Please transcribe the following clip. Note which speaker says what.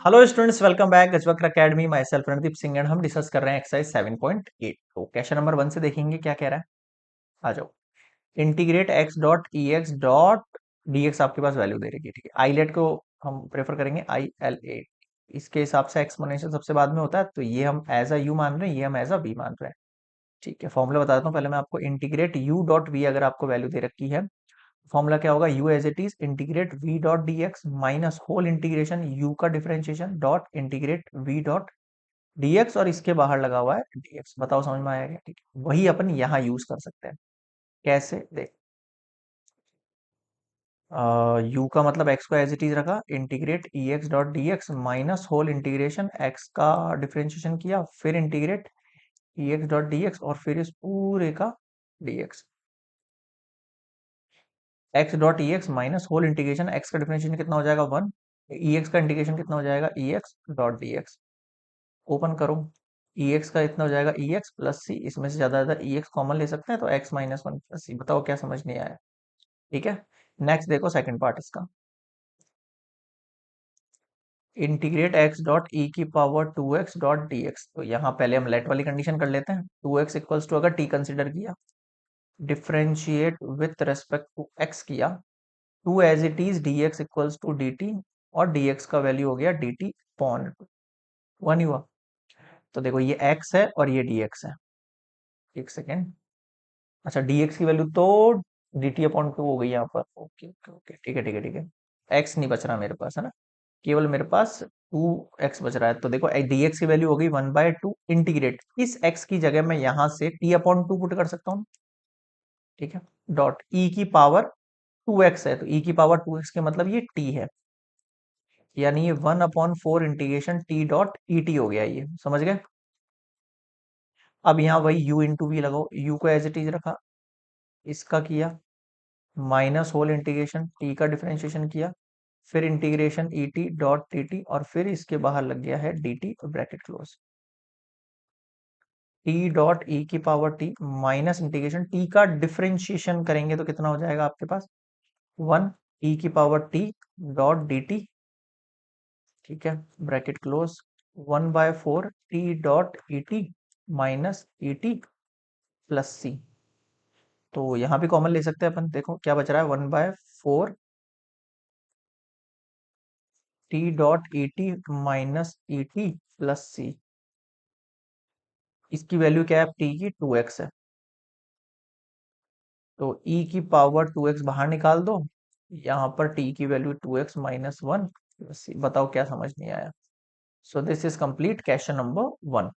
Speaker 1: Hello students, welcome back Gajvakra Academy. Myself Randeep Singh and हम discuss कर रहे हैं एक्सरसाइज 7.8। तो क्वेश्चन नंबर 1 से देखेंगे क्या कह रहा है। आ जाओ। Integrate x dot E X dot D x आपके पास वैल्यू दे रही है, ठीक है। आईलेट को हम प्रेफर करेंगे, IL8। इसके हिसाब से एक्सपोनेंशियल सबसे बाद में होता है, तो ये हम एज अ यू मान रहे हैं, ये हम एज अ वी मान रहे हैं, ठीक है। फॉर्मूला बता देता हूँ पहले मैं आपको। इंटीग्रेट यू डॉट वी अगर आपको वैल्यू दे रखी है, फॉर्मूला क्या होगा, U as it is integrate V dot D X minus whole integration U का differentiation dot integrate V dot DX, और इसके बाहर लगा हुआ है डीएक्स। बताओ समझ में आया क्या? ठीक है, वही अपन यहाँ यूज कर सकते हैं। कैसे देख, यू का मतलब एक्स को एज इट इज रखा, integrate E X dot D X minus whole integration X का डिफरेंशिएशन किया, फिर integrate E X dot D X, और फिर इस पूरे का DX. X dot E X minus whole integration X का डिफरेंशिएशन कितना हो जाएगा, 1। ई एक्स का इंटीग्रेशन कितना हो जाएगा, E X dot D X. Open करो, ई एक्स का इतना हो जाएगा ई एक्स प्लस सी, इसमें से ज्यादा ई एक्स कॉमन ले सकते हैं, तो x minus one plus C. बताओ क्या समझ नहीं आया? ठीक है। नेक्स्ट देखो सेकंड पार्ट इसका। इंटीग्रेट एक्स डॉट ई की power 2x dot D x. तो यहाँ पहले हम लेट वाली कंडीशन कर लेते हैं। 2x इक्वल्स टू, अगर टी कंसिडर किया, differentiate with respect to X किया, two as it is D X equals to D T, और डी एक्स का वैल्यू हो गया डी टी पॉन वन ही हुआ। तो देखो ये x है और ये dx है। एक सेकेंड। अच्छा, dx की वैल्यू तो dt अपॉन टू हो गई यहाँ पर। ओके ओके ओके, ठीक है ठीक है ठीक है। x नहीं बच रहा मेरे पास, है ना। केवल मेरे पास 2x बच रहा है। तो देखो dx की वैल्यू हो गई 1/2 इंटीग्रेट, इस x की जगह मैं यहाँ से t अपॉन टू पुट कर सकता हूँ, ठीक है। डॉट e की पावर 2x है, तो e की पावर 2x के मतलब ये t है, यानी ये 1/4 integration t dot E T हो गया। ये समझ गए। अब यहाँ वही u इंटू वी लगाओ, u को एज इट इज रखा, इसका किया माइनस होल इंटीग्रेशन टी का डिफरेंशिएशन किया, फिर integration E T dot T T, और फिर इसके बाहर लग गया है D T bracket close. T dot E की power T minus integration T का डिफरेंशिएशन करेंगे तो कितना हो जाएगा आपके पास, 1 ई की power T dot D T, ठीक है, bracket close. 1/4 T dot E T minus E T plus C. तो यहां भी कॉमन ले सकते हैं अपन। देखो क्या बच रहा है, 1/4 T dot E T minus E T plus C. इसकी वैल्यू क्या है, टी की 2x है, तो e की पावर 2x बाहर निकाल दो, यहाँ पर t की value 2x minus one plus C. बताओ क्या समझ नहीं आया। So this is complete question number 1।